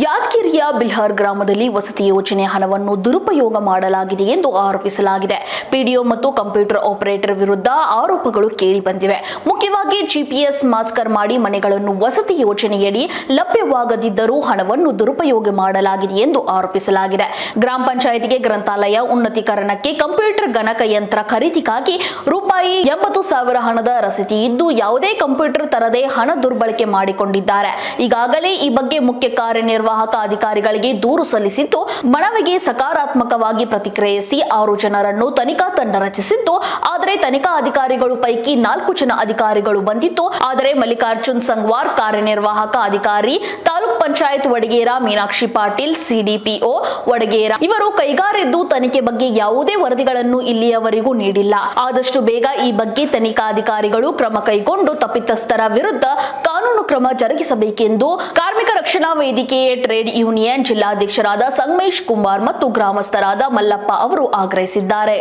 ಯಾದಗಿರಿಯ ಬಿಲ್ಹಾರ್ ಗ್ರಾಮದಲ್ಲಿ ವಸತಿ ಯೋಜನೆ ಹಣವನ್ನು ದುರುಪಯೋಗ ಮಾಡಲಾಗಿದೆ ಎಂದು ಆರೋಪಿಸಲಾಗಿದೆ. ಪಿಡಿಒ ಮತ್ತು ಕಂಪ್ಯೂಟರ್ ಆಪರೇಟರ್ ವಿರುದ್ಧ ಆರೋಪಗಳು ಕೇಳಿಬಂದಿವೆ. ಮುಖ್ಯವಾಗಿ ಜಿಪಿಎಸ್ ಮಾಸ್ಕರ್ ಮಾಡಿ ಮನೆಗಳನ್ನು ವಸತಿ ಯೋಜನೆಯಡಿ ಲಭ್ಯವಾಗದಿದ್ದರೂ ಹಣವನ್ನು ದುರುಪಯೋಗ ಮಾಡಲಾಗಿದೆ ಎಂದು ಆರೋಪಿಸಲಾಗಿದೆ. ಗ್ರಾಮ ಪಂಚಾಯಿತಿಗೆ ಗ್ರಂಥಾಲಯ ಉನ್ನತೀಕರಣಕ್ಕೆ ಕಂಪ್ಯೂಟರ್ ಗಣಕಯಂತ್ರ ಖರೀದಿಗಾಗಿ ರೂಪಾಯಿ 80,000 ಹಣದ ರಸೀದಿ ಇದ್ದು ಯಾವುದೇ ಕಂಪ್ಯೂಟರ್ ತರದೆ ಹಣ ದುರ್ಬಳಕೆ ಮಾಡಿಕೊಂಡಿದ್ದಾರೆ. ಈಗಾಗಲೇ ಈ ಬಗ್ಗೆ ಮುಖ್ಯ ಕಾರ್ಯನಿರ್ವಾಹಕ ಅಧಿಕಾರಿಗಳಿಗೆ ದೂರು ಸಲ್ಲಿಸಿದ್ದು, ಮನವಿಗೆ ಸಕಾರಾತ್ಮಕವಾಗಿ ಪ್ರತಿಕ್ರಿಯಿಸಿ 6 ಜನರನ್ನು ತನಿಖಾ ತಂಡ ರಚಿಸಿದ್ದು, ಆದರೆ ತನಿಖಾ ಅಧಿಕಾರಿಗಳು ಪೈಕಿ 4 ಜನ ಅಧಿಕಾರಿಗಳು ಬಂದಿತ್ತು. ಆದರೆ ಮಲ್ಲಿಕಾರ್ಜುನ್ ಸಂಗ್ವಾರ್ ಕಾರ್ಯನಿರ್ವಾಹಕ ಅಧಿಕಾರಿ, ತಾಲೂಕ್ ಪಂಚಾಯತ್ ವಡಗೇರ ಮೀನಾಕ್ಷಿ ಪಾಟೀಲ್, ಸಿಡಿಪಿಒ ವಡಗೇರ ಇವರು ಕೈಗಾರಿದ್ದು ತನಿಖೆ ಬಗ್ಗೆ ಯಾವುದೇ ವರದಿಗಳನ್ನು ಇಲ್ಲಿಯವರೆಗೂ ನೀಡಿಲ್ಲ. ಆದಷ್ಟು ಬೇಗ ಈ ಬಗ್ಗೆ ತನಿಖಾಧಿಕಾರಿಗಳು ಕ್ರಮ ಕೈಗೊಂಡು ತಪ್ಪಿತಸ್ಥರ ವಿರುದ್ಧ ಕಾನೂನು ಕ್ರಮ ಜರುಗಿಸಬೇಕೆಂದು ಕಾರ್ಮಿಕ ರಕ್ಷಣಾ ವೇದಿಕೆಯ ಟ್ರೇಡ್ ಯೂನಿಯನ್ ಜಿಲ್ಲಾಧ್ಯಕ್ಷರಾದ ಸಂಗಮೇಶ್ ಕುಮಾರ್ ಮತ್ತು ಗ್ರಾಮಸ್ಥರಾದ ಮಲ್ಲಪ್ಪ ಅವರು ಆಗ್ರಹಿಸಿದ್ದಾರೆ.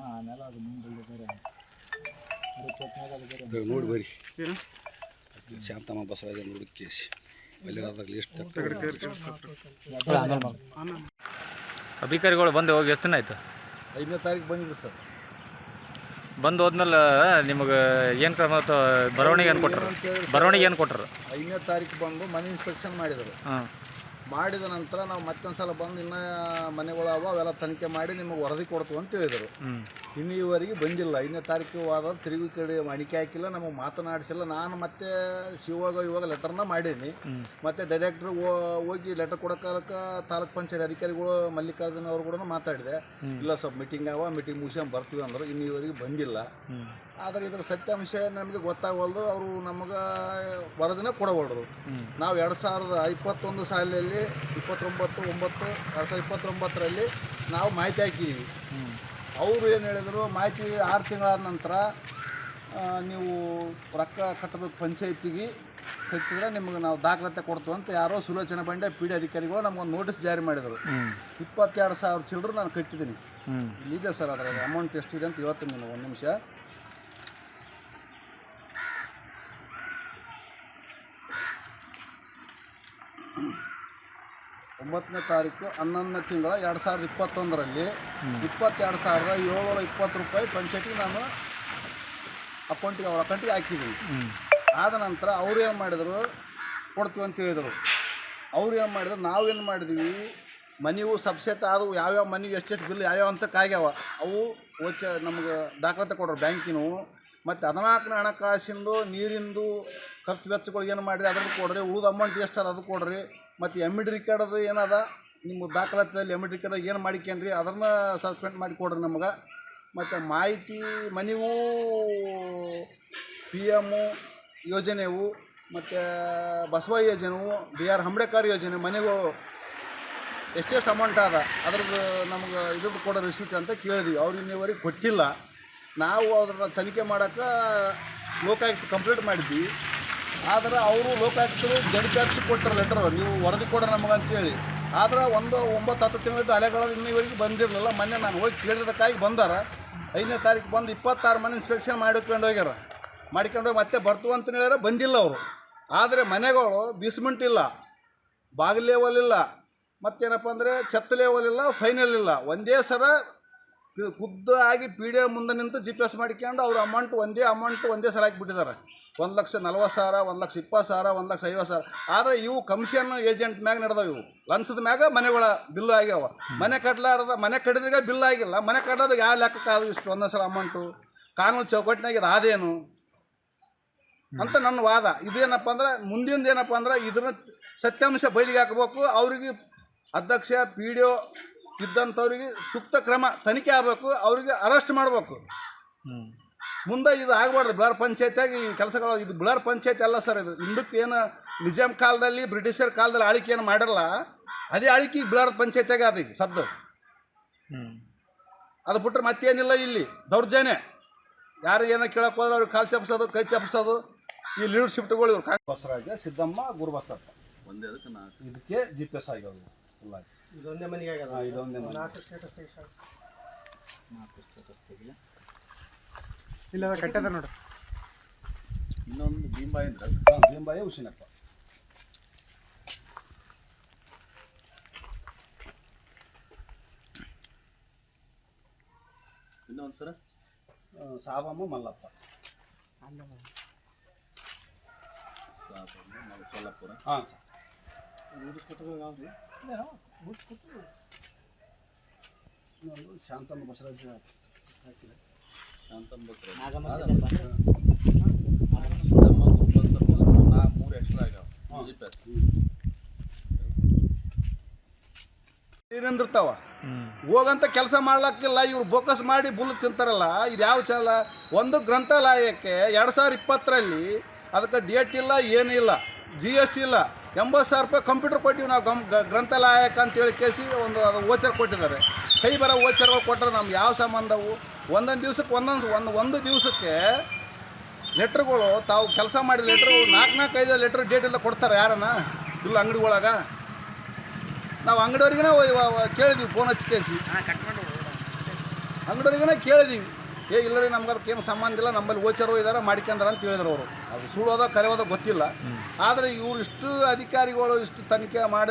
ಆಮೇಲೆ ಅದು ನೋಡಿ ಬರ್ರಿ ಶಾಂತಮ್ಮ ಬಸವರಾಜ ನೋಡಿ ಕೇಸಿ ಅಧಿಕಾರಿಗಳು ಬಂದು ಹೋಗಿ ಎಷ್ಟು ದಿನ ಆಯ್ತು? 5ನೇ ತಾರೀಕು ಬಂದಿದ್ರು ಸರ್. ಬಂದು ಹೋದ್ಮೇಲೆ ನಿಮಗೆ ಏನು ಕ್ರಮ ಬರವಣಿಗೆ ಏನು ಕೊಟ್ಟರು? 5ನೇ ತಾರೀಕು ಬಂದು ಮನೆ ಇನ್ಸ್ಪೆಕ್ಷನ್ ಮಾಡಿದರು. ಮಾಡಿದ ನಂತರ ನಾವು ಮತ್ತೊಂದು ಸಲ ಬಂದು ಇನ್ನೂ ಮನೆಗಳು ಅವೆಲ್ಲ ತನಿಖೆ ಮಾಡಿ ನಿಮಗೆ ವರದಿ ಕೊಡ್ತೀವಿ ಅಂತ ಹೇಳಿದರು. ಇನ್ನು ಈವರೆಗೆ ಬಂದಿಲ್ಲ. 5ನೇ ತಾರೀಕು ಆದ ತಿರುಗಿ ಕಡೆ ಮಣಿಕೆ ಹಾಕಿಲ್ಲ, ನಮಗೆ ಮಾತನಾಡಿಸಿಲ್ಲ. ನಾನು ಮತ್ತೆ ಇವಾಗ ಲೆಟರ್ನ ಮಾಡೀನಿ. ಮತ್ತು ಡೈರೆಕ್ಟ್ರ್ ಹೋಗಿ ಲೆಟರ್ ಕೊಡೋಕಾಲಕ್ಕೆ ತಾಲೂಕ್ ಪಂಚಾಯತ್ ಅಧಿಕಾರಿಗಳು ಮಲ್ಲಿಕಾರ್ಜುನ್ ಅವರು ಕೂಡ ಮಾತಾಡಿದೆ. ಇಲ್ಲ ಸ್ವಲ್ಪ ಮೀಟಿಂಗ್ ಮೀಟಿಂಗ್ ಮುಗಿಸ್ಕೊಂಡು ಬರ್ತೀವಿ ಅಂದ್ರೆ ಇನ್ನು ಈವರೆಗೆ ಬಂದಿಲ್ಲ. ಆದರೆ ಇದ್ರ ಸತ್ಯಾಂಶ ನಮಗೆ ಗೊತ್ತಾಗವಲ್ದು. ಅವರು ನಮಗೆ ವರದಿನ ಕೊಡವಲ್ರು. ನಾವು 2021 ಸಾಲಿನಲ್ಲಿ 29/9/2029ರಲ್ಲಿ ನಾವು ಮಾಹಿತಿ ಹಾಕಿದ್ದೀವಿ. ಅವರು ಏನು ಹೇಳಿದರು, ಮಾಹಿತಿ 6 ತಿಂಗಳಾದ ನಂತರ ನೀವು ರೊಕ್ಕ ಕಟ್ಟಬೇಕು ಪಂಚಾಯತಿಗೆ, ಕಟ್ಟಿದ್ರೆ ನಿಮಗೆ ನಾವು ದಾಖಲಾತಿ ಕೊಡ್ತೀವಿ ಅಂತ ಯಾರೋ ಸುಲೋಚನೆ ಬಂಡೆ ಪಿ ಡಿ ಅಧಿಕಾರಿಗಳು ನಮಗೊಂದು ನೋಟಿಸ್ ಜಾರಿ ಮಾಡಿದರು. 22,000 ಚಿಲ್ಲರೆ ನಾನು ಕಟ್ಟಿದ್ದೀನಿ. ಇದೆ ಸರ್, ಅದರ ಅಮೌಂಟ್ ಎಷ್ಟಿದೆ ಅಂತ ಹೇಳ್ತೀನಿ ನಿಮಗೆ ಒಂದು ನಿಮಿಷ. ಒಂಬತ್ತನೇ ತಾರೀಕು 11ನೇ ತಿಂಗಳ 2021ರಲ್ಲಿ 22,720 ರೂಪಾಯಿ ಪಂಚಾಯತಿಗೆ ನಾನು ಅವ್ರ ಅಕೌಂಟಿಗೆ ಹಾಕಿದ್ದೀನಿ. ಆದ ನಂತರ ಅವ್ರು ಏನು ಮಾಡಿದರು, ಕೊಡ್ತೀವಿ ಅಂತ ಹೇಳಿದರು. ಅವ್ರು ಏನು ಮಾಡಿದ್ರು, ನಾವೇನು ಮಾಡಿದ್ವಿ, ಮನೆಯು ಸಬ್ಸೆಟ್ ಆದವು ಯಾವ್ಯಾವ ಮನೆಗೆ ಎಷ್ಟೆಷ್ಟು ಬಿಲ್ ಯಾವ್ಯಾವ ಅಂತ ಕಾಗ್ಯಾವ ಅವು ನಮಗೆ ದಾಖಲಾತಿ ಕೊಡ್ರು ಬ್ಯಾಂಕಿನವು. ಮತ್ತು 14ನೇ ಹಣಕಾಸಿಂದು ನೀರಿಂದು ಖರ್ಚು ವೆಚ್ಚಗಳು ಏನು ಮಾಡಿರಿ ಅದನ್ನು ಕೊಡ್ರಿ, ಉಳಿದ ಅಮೌಂಟ್ ಎಷ್ಟು ಅದ ಅದು ಕೊಡ್ರಿ. ಮತ್ತು ಎಮ್ಮಿಡ್ ರಿಕಾರ್ಡದು ಏನದ ನಿಮ್ಮ ದಾಖಲಾತಿಯಲ್ಲಿ ಎಮ್ಮಿಡ್ ರಿಕಾರ್ಡ್ ಏನು ಮಾಡಿಕೇನ್ರಿ ಅದನ್ನು ಸಸ್ಪೆಂಡ್ ಮಾಡಿ ಕೊಡ್ರಿ ನಮಗೆ. ಮತ್ತು ಮಾಹಿತಿ ಮನೆಯೂ PM ಯೋಜನೆವು ಮತ್ತು ಬಸವ ಯೋಜನೆವು BR ಅಂಬೇಡ್ಕರ್ ಯೋಜನೆ ಮನೆಗಳು ಎಷ್ಟೆಷ್ಟು ಅಮೌಂಟ್ ಅದ ಅದ್ರದ್ದು ನಮ್ಗೆ ಇದ್ರದ್ದು ಕೊಡೋ ರಿಸೀಟ್ ಅಂತ ಕೇಳಿದ್ವಿ. ಅವ್ರು ಇನ್ನೀವರೆಗೆ ಕೊಟ್ಟಿಲ್ಲ. ನಾವು ಅದನ್ನು ತನಿಖೆ ಮಾಡೋಕ್ಕೆ ಲೋಕಾಯುಕ್ತ ಕಂಪ್ಲೇಂಟ್ ಮಾಡಿದ್ವಿ. ಆದರೆ ಅವರು ಲೋಕಾಯುಕ್ತರು ಜಡ್ಜ್ ಕೊಟ್ಟರು ಲೆಟರ್, ನೀವು ವರದಿ ಕೊಡ ನಮಗೆ ಅಂತೇಳಿ. ಆದರೆ 9-10 ತಿಂಗಳಿಂದ ಅಲೆಗಳು ಇನ್ನೀವರೆಗೆ ಬಂದಿರಲಿಲ್ಲ. ಮೊನ್ನೆ ನಾನು ಹೋಗಿ ಕೇಳಿದಕ್ಕಾಗಿ ಬಂದಾರ. 5ನೇ ತಾರೀಕು ಬಂದು 26 ಮನೆ ಇನ್ಸ್ಪೆಕ್ಷನ್ ಮಾಡಿಕೊಂಡು ಹೋಗ್ಯಾರ. ಮಾಡ್ಕೊಂಡು ಮತ್ತೆ ಬರ್ತೀವಿ ಅಂತ ಹೇಳ್ಯಾರ, ಬಂದಿಲ್ಲ ಅವರು. ಆದರೆ ಮನೆಗಳು ಬೇಸ್ಮೆಂಟ್ ಇಲ್ಲ, ಬಾಗಿಲು ಲೆವೆಲ್ ಇಲ್ಲ, ಮತ್ತೇನಪ್ಪ ಅಂದರೆ ಛತ್ ಲೆವೆಲ್ ಇಲ್ಲ, ಫೈನಲ್ ಇಲ್ಲ. ಒಂದೇ ಸರ ಖುದ್ದಾಗಿ PDO ಮುಂದೆ ನಿಂತು GPS ಮಾಡಿಕೊಂಡು ಅವ್ರ ಒಂದೇ ಸಲ ಹಾಕಿಬಿಟ್ಟಿದ್ದಾರೆ. 1,40,000, 1,20,000, 1,50,000. ಆದರೆ ಇವು ಕಮಿಷನ್ ಏಜೆಂಟ್ ಮ್ಯಾಗ ನಡೆದವು. ಇವು ಲಂಚದ ಮ್ಯಾಗ ಮನೆಗಳ ಬಿಲ್ಲು ಆಗ್ಯಾವ. ಮನೆ ಕಟ್ಟಿದ್ರಿಗೆ ಬಿಲ್ ಆಗಿಲ್ಲ. ಮನೆ ಕಟ್ಟೋದು ಯಾವ ಲೆಕ್ಕಕ್ಕಾದ್ರು ಇಷ್ಟು ಒಂದೊಂದು ಸಲ ಅಮೌಂಟು ಕಾನೂನು ಚೌಕಟ್ಟಿನಾಗ ಇದು ಅದೇನು ಅಂತ ನನ್ನ ವಾದ. ಇದೇನಪ್ಪ ಅಂದ್ರೆ ಮುಂದಿನ ಏನಪ್ಪ ಅಂದ್ರೆ ಇದನ್ನ ಸತ್ಯಾಂಶ ಬಯಲಿಗೆ ಹಾಕಬೇಕು. ಅವರಿಗೆ ಅಧ್ಯಕ್ಷ PDO ಇದ್ದಂಥವ್ರಿಗೆ ಸೂಕ್ತ ಕ್ರಮ ತನಿಖೆ ಆಗಬೇಕು, ಅವ್ರಿಗೆ ಅರೆಸ್ಟ್ ಮಾಡಬೇಕು. ಮುಂದೆ ಇದು ಆಗಬಾರ್ದು. ಬ್ಲರ್ ಪಂಚಾಯತಿಯಾಗಿ ಈ ಕೆಲಸಗಳು, ಇದು ಬ್ಲರ್ ಪಂಚಾಯತಿ ಅಲ್ಲ ಸರ್. ಇದು ಹಿಂದಕ್ಕೆ ಏನು ನಿಜಾಮ್ ಕಾಲದಲ್ಲಿ ಬ್ರಿಟಿಷರ್ ಕಾಲದಲ್ಲಿ ಆಳ್ಕೆ ಏನು ಮಾಡಿರಲ್ಲ, ಅದೇ ಆಳ್ಕೆ ಬ್ಲರ್ ಪಂಚಾಯತಿಯಾಗ ಅದು ಸದ್ದು. ಅದು ಬಿಟ್ಟರೆ ಮತ್ತೇನಿಲ್ಲ. ಇಲ್ಲಿ ದೌರ್ಜನ್ಯ ಯಾರು ಏನೋ ಕೇಳಕ್ಕೆ ಹೋದ್ರೆ ಅವ್ರಿಗೆ ಕಾಲು ಚಪ್ಸೋದು ಕೈ ಚಪ್ಸೋದು ಈ ಲೀಡರ್ಶಿಪ್ಗಳು ಇವ್ರು ಬಸವರಾಜ ಸಿದ್ದಮ್ಮ ಗುರುಬಸಪ್ಪ ಒಂದೇ ಇದಕ್ಕೆ GPS ಆಗೋದು ಫುಲ್ ಆಗಿ ಇದೊಂದೇ ಮನೆಗೆ ಆಗ್ಯದ. ಇದೊಂದೇ ಮನೆ. 4 ಸ್ಟೇಟಸ್ ತೆಗಿಲ್ಲ ಇಲ್ಲ ಕಟ್ಟದ ನೋಡ್ರಿ. ಇನ್ನೊಂದು ಭೀಂಬಾಯಿ ಅಂದ್ರೆ ಭೀಂಬಾಯಿ ಹುಸಿನಪ್ಪ. ಇನ್ನೊಂದು ಸರ ಸಾಬಮ್ಮ ಮಲ್ಲಪ್ಪ ಸೊಲ್ಲಪುರ. ಹಾಂ ಇನ್ನೊಂದು ಶಾಂತಮ್ಮ ಬಸವರಾಜ ಹಾಕಿದೆ. ಶಾಂತಮ್ಮ ಬಸವರಾಜ 3 ಎಕ್ಸ್ಟ್ರಾ ಆಗ್ಯಾವ. ಏನೇನಿರ್ತಾವ ಹೋಗಂತ ಕೆಲಸ ಮಾಡ್ಲಕ್ಕಿಲ್ಲ. ಇವ್ರು ಬೋಕಸ್ ಮಾಡಿ ಬುಲ್ ತಿಂತಾರಲ್ಲ. ಇದು ಯಾವ ಚಾಲ ಒಂದು ಗ್ರಂಥಾಲಯಕ್ಕೆ 2020ರಲ್ಲಿ ಅದಕ್ಕೆ ಡೇಟ್ ಇಲ್ಲ, ಏನಿಲ್ಲ, GST ಇಲ್ಲ. 80,000 ರೂಪಾಯಿ ಕಂಪ್ಯೂಟರ್ ಕೊಟ್ಟಿವಿ ನಾವು ಗ್ರಂಥಾಲಯಕ್ಕೆ ಅಂತೇಳಿ ಕೇಸಿ ಒಂದು ಅದು ಓಚರ್ ಕೊಟ್ಟಿದ್ದಾರೆ. ಕೈ ಬರೋ ಓಚರ್ಗಳು ಕೊಟ್ಟರೆ ನಮ್ಗೆ ಯಾವ ಸಂಬಂಧವು? ಒಂದೊಂದು ದಿವ್ಸಕ್ಕೆ ಒಂದು ದಿವಸಕ್ಕೆ ಲೆಟ್ರ್ಗಳು ತಾವು ಕೆಲಸ ಮಾಡಿದ ಲೆಟ್ರು 4-5 ಲೆಟ್ರ್ ಡೇಟ್ ಇಲ್ಲ ಕೊಡ್ತಾರೆ ಯಾರನ್ನ? ಇಲ್ಲ ಅಂಗಡಿಗಳಾಗ ನಾವು ಅಂಗಡಿಯವ್ರಿಗೇ ಕೇಳಿದೀವಿ, ಫೋನ್ ಹಚ್ಚಿ ಕೇಸಿ ಅಂಗಡಿಯವ್ರಿಗೇ ಕೇಳಿದೀವಿ. ಇಲ್ಲ ರೀ ನಮ್ಗೆ ಅದಕ್ಕೇನು ಸಂಬಂಧ ಇಲ್ಲ, ನಮ್ಮಲ್ಲಿ ಓಚರು ಇದ್ದಾರೆ ಮಾಡ್ಕೊಂಡ್ರ ಅಂತ ಹೇಳಿದ್ರು ಅವರು. ಅದು ಸುಳ್ಳೋದ ಕರೆಯೋದ ಗೊತ್ತಿಲ್ಲ. ಆದರೆ ಇವರು ಇಷ್ಟು ಅಧಿಕಾರಿಗಳು ಇಷ್ಟು ತನಿಖೆ ಮಾಡಿ